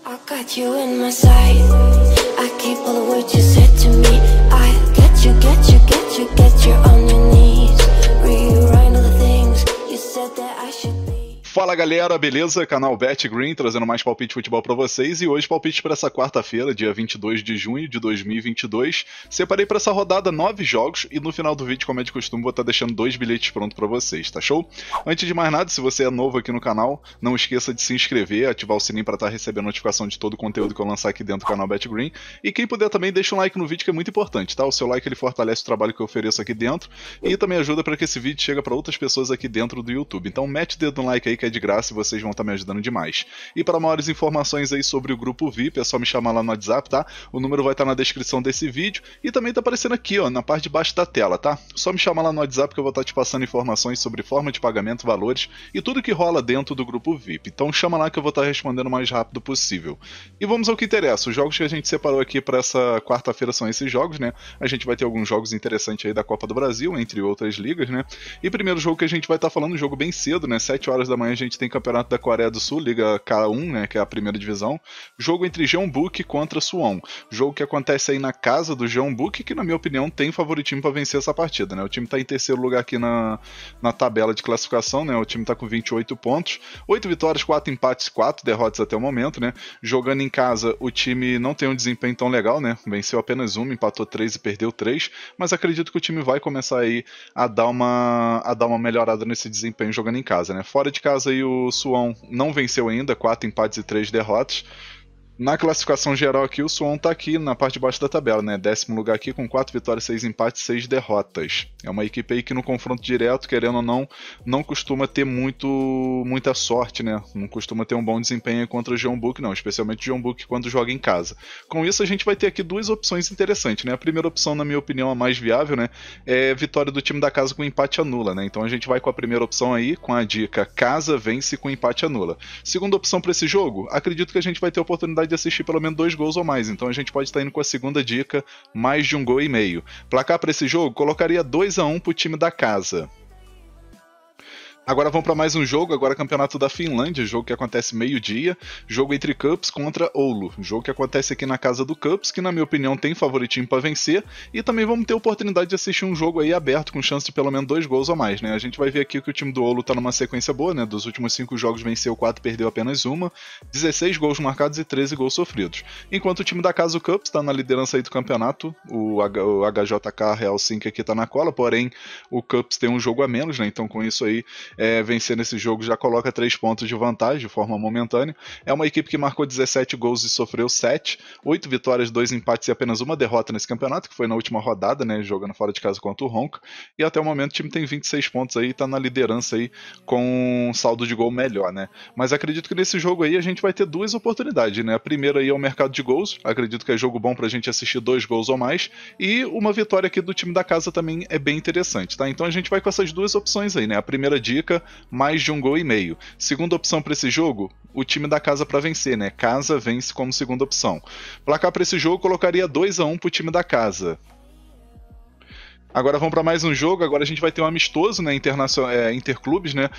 I got you in my sight. I keep all the words you said to me. I get you on your knees. Rewrite all the things you said that I should be. Fala galera, beleza? Canal Bet Green trazendo mais palpite de futebol pra vocês e hoje palpite para essa quarta-feira, dia 22 de junho de 2022. Separei para essa rodada 9 jogos e no final do vídeo, como é de costume, vou estar deixando 2 bilhetes prontos para vocês, tá show? Antes de mais nada, se você é novo aqui no canal, não esqueça de se inscrever, ativar o sininho para estar recebendo notificação de todo o conteúdo que eu lançar aqui dentro do canal Bet Green. E quem puder também deixa um like no vídeo que é muito importante, tá? O seu like ele fortalece o trabalho que eu ofereço aqui dentro e também ajuda para que esse vídeo chegue para outras pessoas aqui dentro do YouTube. Então mete o dedo no like aí que é de graça e vocês vão estar me ajudando demais. E para maiores informações aí sobre o grupo VIP, é só me chamar lá no WhatsApp, tá? O número vai estar na descrição desse vídeo e também tá aparecendo aqui, ó, na parte de baixo da tela, tá? Só me chamar lá no WhatsApp que eu vou estar te passando informações sobre forma de pagamento, valores e tudo que rola dentro do grupo VIP. Então chama lá que eu vou estar respondendo o mais rápido possível. E vamos ao que interessa. Os jogos que a gente separou aqui para essa quarta-feira são esses jogos, né? A gente vai ter alguns jogos interessantes aí da Copa do Brasil, entre outras ligas, né? E primeiro jogo que a gente vai estar falando, um jogo bem cedo, né? 7 horas da manhã a gente tem Campeonato da Coreia do Sul, Liga K1, né, que é a primeira divisão. Jogo entre Jeonbuk contra Suwon. Jogo que acontece aí na casa do Jeonbuk, que na minha opinião tem favoritismo para vencer essa partida, né? O time está em terceiro lugar aqui na tabela de classificação, né? O time está com 28 pontos, 8 vitórias, 4 empates, 4 derrotas até o momento, né? Jogando em casa, o time não tem um desempenho tão legal, né? Venceu apenas uma, empatou 3 e perdeu 3, mas acredito que o time vai começar aí a dar uma melhorada nesse desempenho jogando em casa, né? Fora de casa aí o Suwon não venceu ainda, 4 empates e 3 derrotas. Na classificação geral aqui, o Suwon tá aqui na parte de baixo da tabela, né? 10º lugar aqui com 4 vitórias, 6 empates, 6 derrotas. É uma equipe aí que no confronto direto, querendo ou não costuma ter muita sorte, né? Não costuma ter um bom desempenho contra o Jeonbuk, não. Especialmente o Jeonbuk quando joga em casa. Com isso, a gente vai ter aqui duas opções interessantes, né? A primeira opção, na minha opinião, a mais viável, né? É vitória do time da casa com empate anula, né? Então a gente vai com a primeira opção aí, com a dica casa vence com empate anula. Segunda opção para esse jogo, acredito que a gente vai ter a oportunidade de assistir pelo menos 2 gols ou mais, então a gente pode estar indo com a segunda dica, mais de 1 gol e meio. Placar para esse jogo, colocaria 2-1 para o time da casa. Agora vamos para mais um jogo, agora Campeonato da Finlândia, jogo que acontece meio-dia, jogo entre Cups contra Oulu, jogo que acontece aqui na casa do Cups, que na minha opinião tem favoritismo para vencer, e também vamos ter a oportunidade de assistir um jogo aí aberto com chance de pelo menos 2 gols ou mais, né? A gente vai ver aqui que o time do Oulu tá numa sequência boa, né? Dos últimos 5 jogos venceu 4, perdeu apenas uma, 16 gols marcados e 13 gols sofridos. Enquanto o time da casa, o Cups, tá na liderança aí do campeonato, o HJK Real 5 aqui tá na cola, porém o Cups tem um jogo a menos, né? Então com isso aí vencer nesse jogo já coloca 3 pontos de vantagem de forma momentânea. É uma equipe que marcou 17 gols e sofreu 7, 8 vitórias, 2 empates e apenas uma derrota nesse campeonato, que foi na última rodada, né, jogando fora de casa contra o Honka, e até o momento o time tem 26 pontos aí, tá na liderança aí com um saldo de gol melhor, né. Mas acredito que nesse jogo aí a gente vai ter 2 oportunidades, né, a primeira aí é o mercado de gols, acredito que é jogo bom pra gente assistir 2 gols ou mais, e uma vitória aqui do time da casa também é bem interessante, tá, então a gente vai com essas 2 opções aí, né, a primeira dica, mais de 1 gol e meio. Segunda opção para esse jogo, o time da casa para vencer, né? Casa vence como segunda opção. Placar para esse jogo, colocaria 2-1 para o time da casa. Agora vamos para mais um jogo, agora a gente vai ter um amistoso, né, interclubes, né,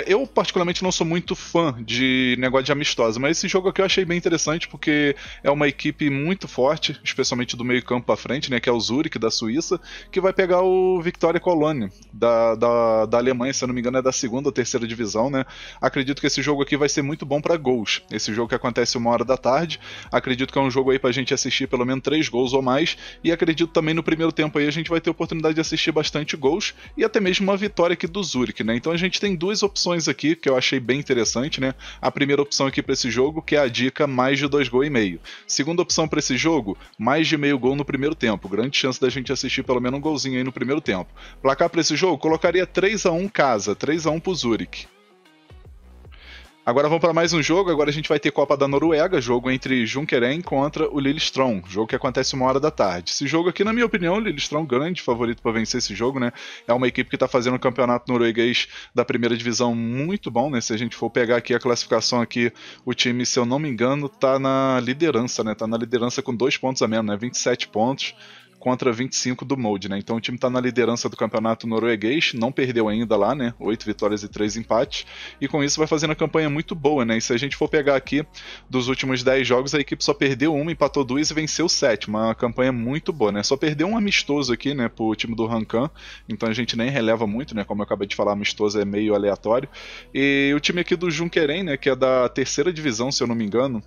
eu particularmente não sou muito fã de negócio de amistoso, mas esse jogo aqui eu achei bem interessante porque é uma equipe muito forte, especialmente do meio campo para frente, né, que é o Zurich da Suíça, que vai pegar o Victoria Cologne da Alemanha, se eu não me engano é da segunda ou terceira divisão, né, acredito que esse jogo aqui vai ser muito bom para gols, esse jogo que acontece 1h da tarde, acredito que é um jogo aí pra gente assistir pelo menos 3 gols ou mais, e acredito também no primeiro tempo aí a gente vai ter oportunidade de assistir bastante gols e até mesmo uma vitória aqui do Zurich, né? Então a gente tem 2 opções aqui que eu achei bem interessante, né? A primeira opção aqui para esse jogo, que é a dica mais de 2 gols e meio. Segunda opção para esse jogo, mais de meio gol no primeiro tempo. Grande chance da gente assistir pelo menos um golzinho aí no primeiro tempo. Placar para esse jogo, colocaria 3-1 casa, 3-1 pro Zurich. Agora vamos para mais um jogo, agora a gente vai ter Copa da Noruega, jogo entre Junkeren contra o Lillestrøm, jogo que acontece 1h da tarde. Esse jogo aqui, na minha opinião, o Lillestrøm grande favorito para vencer esse jogo, né? É uma equipe que está fazendo um campeonato norueguês da primeira divisão muito bom, né? Se a gente for pegar aqui a classificação aqui, o time, se eu não me engano, tá na liderança, né? Tá na liderança com 2 pontos a menos, né? 27 pontos. contra 25 do Molde, né? Então o time está na liderança do campeonato norueguês, não perdeu ainda lá, né? 8 vitórias e 3 empates, e com isso vai fazendo a campanha muito boa, né? E se a gente for pegar aqui dos últimos 10 jogos, a equipe só perdeu uma, empatou 2 e venceu 7, uma campanha muito boa, né? Só perdeu um amistoso aqui, né, pro time do Rancan, então a gente nem releva muito, né? Como eu acabei de falar, amistoso é meio aleatório. E o time aqui do Junkeren, né, que é da terceira divisão, se eu não me engano,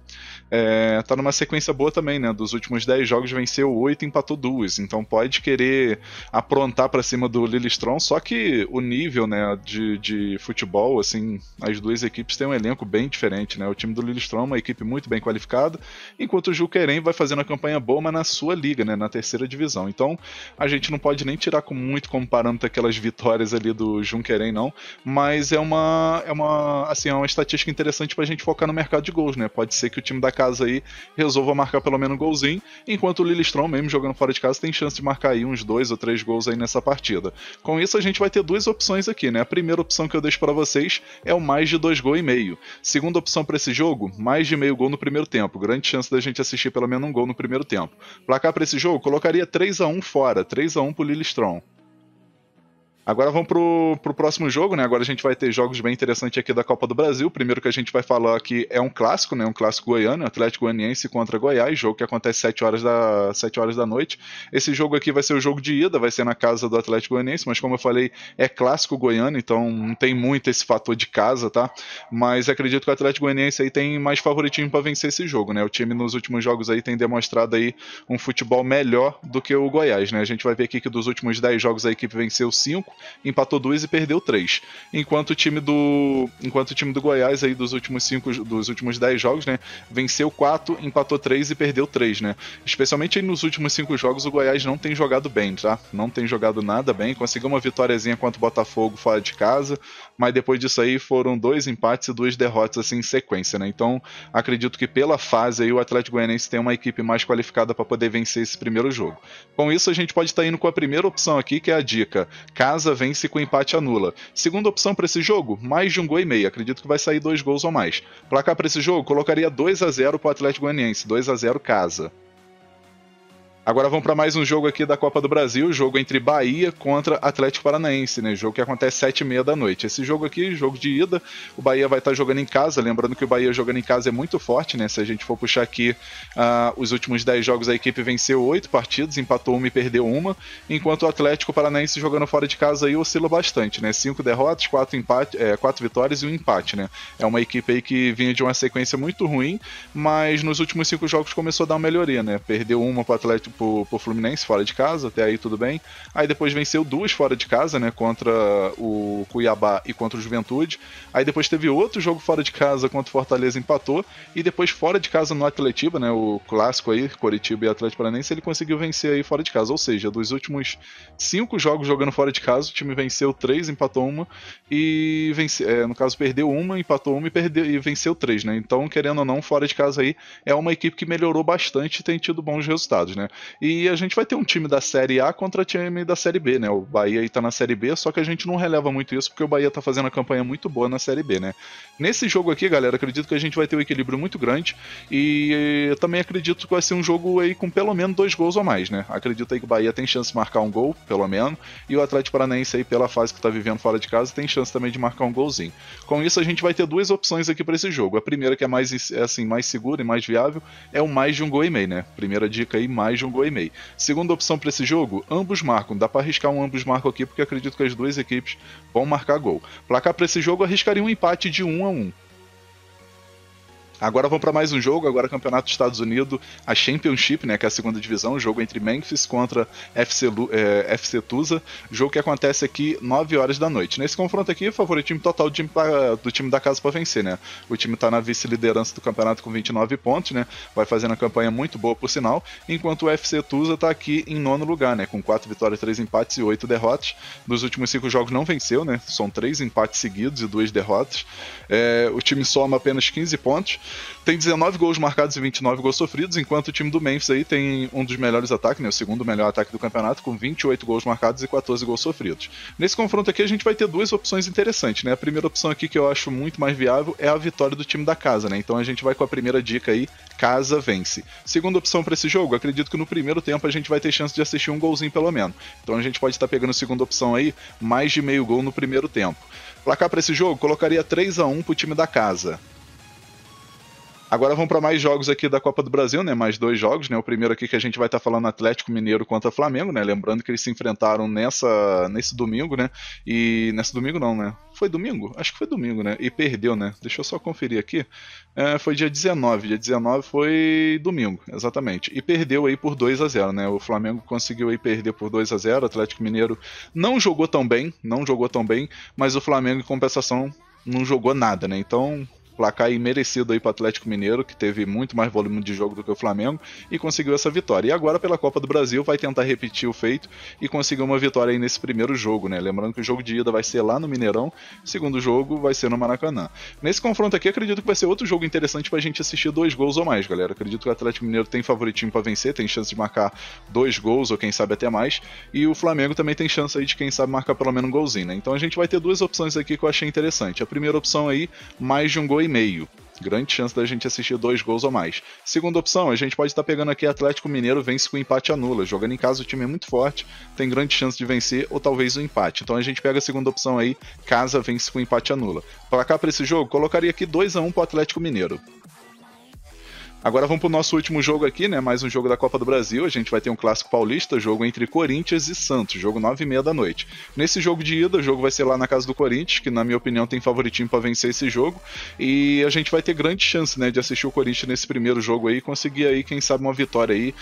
tá numa sequência boa também, né? Dos últimos 10 jogos venceu 8 e empatou 2, então pode querer aprontar para cima do Lillestrøm, só que o nível, né, de futebol, assim, as duas equipes têm um elenco bem diferente, né? O time do Lillestrøm é uma equipe muito bem qualificada, enquanto o Junkeren vai fazendo a campanha boa, mas na sua liga, né, na terceira divisão. Então a gente não pode nem tirar muito como parâmetro aquelas vitórias ali do Junkeren, não, mas é uma estatística interessante pra gente focar no mercado de gols, né? Pode ser que o time da casa aí resolva marcar pelo menos um golzinho, enquanto o Lillestrøm, mesmo jogando fora de casa, tem chance de marcar aí uns 2 ou 3 gols aí nessa partida. Com isso a gente vai ter duas opções aqui, né? A primeira opção que eu deixo para vocês é o mais de 2 gols e meio. Segunda opção para esse jogo, mais de meio gol no primeiro tempo. Grande chance da gente assistir pelo menos um gol no primeiro tempo. Placar para esse jogo, colocaria 3-1 fora, 3-1 pro Lillestrøm. Agora vamos pro próximo jogo, né? Agora a gente vai ter jogos bem interessantes aqui da Copa do Brasil. O primeiro que a gente vai falar aqui é um clássico, né? Um clássico goiano, Atlético Goianiense contra Goiás, jogo que acontece 7 horas da noite. Esse jogo aqui vai ser o jogo de ida, vai ser na casa do Atlético Goianiense, mas como eu falei, é clássico goiano, então não tem muito esse fator de casa, tá? Mas acredito que o Atlético Goianiense aí tem mais favoritismo para vencer esse jogo, né? O time nos últimos jogos aí tem demonstrado aí um futebol melhor do que o Goiás, né? A gente vai ver aqui que dos últimos 10 jogos a equipe venceu 5, empatou 2 e perdeu 3. Enquanto o time do Goiás aí dos últimos 10 jogos, né, venceu 4, empatou 3 e perdeu 3, né? Especialmente aí nos últimos 5 jogos o Goiás não tem jogado bem, tá? Não tem jogado nada bem, conseguiu uma vitóriazinha contra o Botafogo fora de casa, mas depois disso aí foram 2 empates e 2 derrotas assim em sequência, né? Então, acredito que pela fase aí o Atlético Goianiense tem uma equipe mais qualificada para poder vencer esse primeiro jogo. Com isso a gente pode estar indo com a primeira opção aqui, que é a dica: casa vence com empate anula. Segunda opção para esse jogo, mais de 1 gol e meio. Acredito que vai sair 2 gols ou mais. Placar para esse jogo, colocaria 2-0 para o Atlético Goianiense, 2-0 casa. Agora vamos para mais um jogo aqui da Copa do Brasil, jogo entre Bahia contra Atlético Paranaense, né? Jogo que acontece 7h30 da noite. Esse jogo aqui, jogo de ida, o Bahia vai estar jogando em casa, lembrando que o Bahia jogando em casa é muito forte, né? Se a gente for puxar aqui os últimos 10 jogos, a equipe venceu 8 partidas, empatou 1 e perdeu 1, enquanto o Atlético Paranaense jogando fora de casa aí oscila bastante, né? 5 derrotas, 4 vitórias e 1 empate, né? É uma equipe aí que vinha de uma sequência muito ruim, mas nos últimos 5 jogos começou a dar uma melhoria, né? Perdeu 1 para o Atlético pro Fluminense fora de casa, até aí tudo bem. Aí depois venceu 2 fora de casa, né, contra o Cuiabá e contra o Juventude. Aí depois teve outro jogo fora de casa contra o Fortaleza, empatou, e depois fora de casa no Atletiba, né, o clássico aí, Coritiba e Atlético Paranaense, ele conseguiu vencer aí fora de casa. Ou seja, dos últimos 5 jogos jogando fora de casa, o time venceu 3, empatou 1 e no caso perdeu 1, empatou 1 e venceu 3, né? Então, querendo ou não, fora de casa aí é uma equipe que melhorou bastante e tem tido bons resultados, né? E a gente vai ter um time da Série A contra time da Série B, né? O Bahia aí tá na Série B, só que a gente não releva muito isso porque o Bahia tá fazendo uma campanha muito boa na Série B, né? Nesse jogo aqui, galera, acredito que a gente vai ter um equilíbrio muito grande e eu também acredito que vai ser um jogo aí com pelo menos 2 gols ou mais, né? Acredito aí que o Bahia tem chance de marcar um gol, pelo menos, e o Atlético Paranaense aí, pela fase que tá vivendo fora de casa, tem chance também de marcar um golzinho. Com isso, a gente vai ter 2 opções aqui para esse jogo. A primeira, que é mais segura e mais viável, é o mais de 1 gol e meio, né? Primeira dica aí, mais de 1 gol e meio. Segunda opção para esse jogo, ambos marcam. Dá para arriscar um ambos marcam aqui, porque acredito que as duas equipes vão marcar gol. Placar para esse jogo, arriscaria um empate de 1-1. Agora vamos para mais um jogo, agora Campeonato dos Estados Unidos, a Championship, né, que é a segunda divisão, jogo entre Memphis contra FC Tulsa, jogo que acontece aqui 9 horas da noite. Nesse confronto aqui, favoritismo total do time da casa para vencer, né? O time está na vice-liderança do campeonato com 29 pontos, né? Vai fazendo uma campanha muito boa, por sinal, enquanto o FC Tulsa está aqui em 9º lugar, né? Com 4 vitórias, 3 empates e 8 derrotas. Dos últimos 5 jogos não venceu, né? São 3 empates seguidos e 2 derrotas. O time soma apenas 15 pontos. Tem 19 gols marcados e 29 gols sofridos, enquanto o time do Memphis aí tem um dos melhores ataques, né, o segundo melhor ataque do campeonato, com 28 gols marcados e 14 gols sofridos. Nesse confronto aqui a gente vai ter duas opções interessantes, né? A primeira opção aqui que eu acho muito mais viável é a vitória do time da casa, né? Então a gente vai com a primeira dica aí, casa vence. Segunda opção para esse jogo, acredito que no primeiro tempo a gente vai ter chance de assistir um golzinho pelo menos. Então a gente pode estar pegando a segunda opção aí, mais de meio gol no primeiro tempo. Placar para esse jogo, colocaria 3-1 pro time da casa. Agora vamos para mais jogos aqui da Copa do Brasil, né? Mais dois jogos, né? O primeiro aqui que a gente vai estar falando Atlético Mineiro contra Flamengo, né? Lembrando que eles se enfrentaram nesse domingo, né? E nesse domingo não, né? Foi domingo? Acho que foi domingo, né? E perdeu, né? Deixa eu só conferir aqui. Foi dia 19. Dia 19 foi domingo, exatamente. E perdeu aí por 2-0, né? O Flamengo conseguiu aí perder por 2-0. O Atlético Mineiro não jogou tão bem, mas o Flamengo, em compensação, não jogou nada, né? Então, placar aí merecido aí para o Atlético Mineiro, que teve muito mais volume de jogo do que o Flamengo e conseguiu essa vitória. E agora pela Copa do Brasil vai tentar repetir o feito e conseguir uma vitória aí nesse primeiro jogo, né? Lembrando que o jogo de ida vai ser lá no Mineirão, o segundo jogo vai ser no Maracanã. Nesse confronto aqui acredito que vai ser outro jogo interessante pra gente assistir 2 gols ou mais, galera. Acredito que o Atlético Mineiro tem favoritismo para vencer, tem chance de marcar 2 gols ou quem sabe até mais, e o Flamengo também tem chance aí de quem sabe marcar pelo menos um golzinho, né? Então a gente vai ter duas opções aqui que eu achei interessante. A primeira opção aí, mais de um gol e meio. Grande chance da gente assistir 2 gols ou mais. Segunda opção, a gente pode estar pegando aqui Atlético Mineiro vence com empate anula. Jogando em casa o time é muito forte, tem grande chance de vencer ou talvez o empate. Então a gente pega a segunda opção aí, casa vence com empate anula. Placar para esse jogo, colocaria aqui 2-1 para o Atlético Mineiro. Agora vamos para o nosso último jogo aqui, né? Mais um jogo da Copa do Brasil. A gente vai ter um clássico paulista, jogo entre Corinthians e Santos, jogo 9h30 da noite. Nesse jogo de ida, o jogo vai ser lá na casa do Corinthians, que na minha opinião tem favoritinho para vencer esse jogo. E a gente vai ter grande chance, né, de assistir o Corinthians nesse primeiro jogo aí, conseguir aí, quem sabe, uma vitória aí,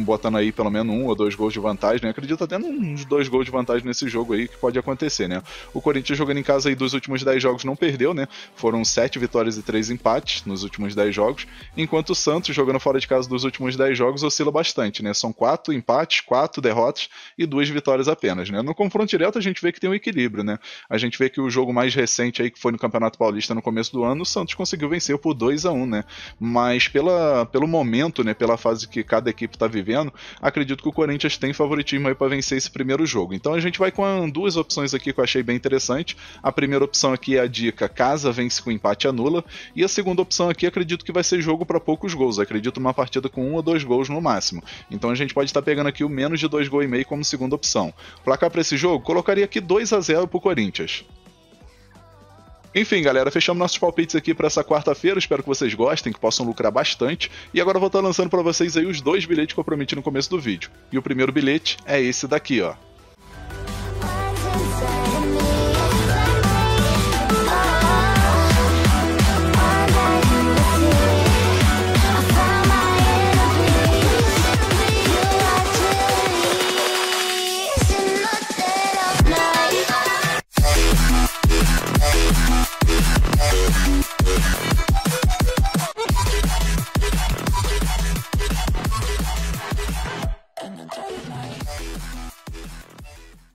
botando aí pelo menos 1 ou 2 gols de vantagem, né? Acredito até uns 2 gols de vantagem nesse jogo aí, que pode acontecer, né? O Corinthians jogando em casa aí dos últimos 10 jogos não perdeu, né? Foram 7 vitórias e 3 empates nos últimos 10 jogos. Enquanto o Santos, jogando fora de casa dos últimos 10 jogos, oscila bastante, né? São 4 empates, 4 derrotas e 2 vitórias apenas, né? No confronto direto a gente vê que tem um equilíbrio, né? A gente vê que o jogo mais recente aí, que foi no Campeonato Paulista no começo do ano, o Santos conseguiu vencer por 2-1, né? Mas pelo momento, né? Pela fase que cada equipe tá vivendo, acredito que o Corinthians tem favoritismo aí para vencer esse primeiro jogo. Então a gente vai com 2 opções aqui que eu achei bem interessante. A primeira opção aqui é a dica casa vence com empate anula, e a segunda opção aqui acredito que vai ser jogo para poucos gols. Acredito uma partida com 1 ou 2 gols no máximo. Então a gente pode estar pegando aqui o menos de 2 gols e meio como segunda opção. Placar para esse jogo, colocaria aqui 2-0 pro Corinthians. Enfim, galera, fechamos nossos palpites aqui para essa quarta-feira. Espero que vocês gostem, que possam lucrar bastante. E agora eu vou estar lançando para vocês aí os 2 bilhetes que eu prometi no começo do vídeo. E o primeiro bilhete é esse daqui, ó.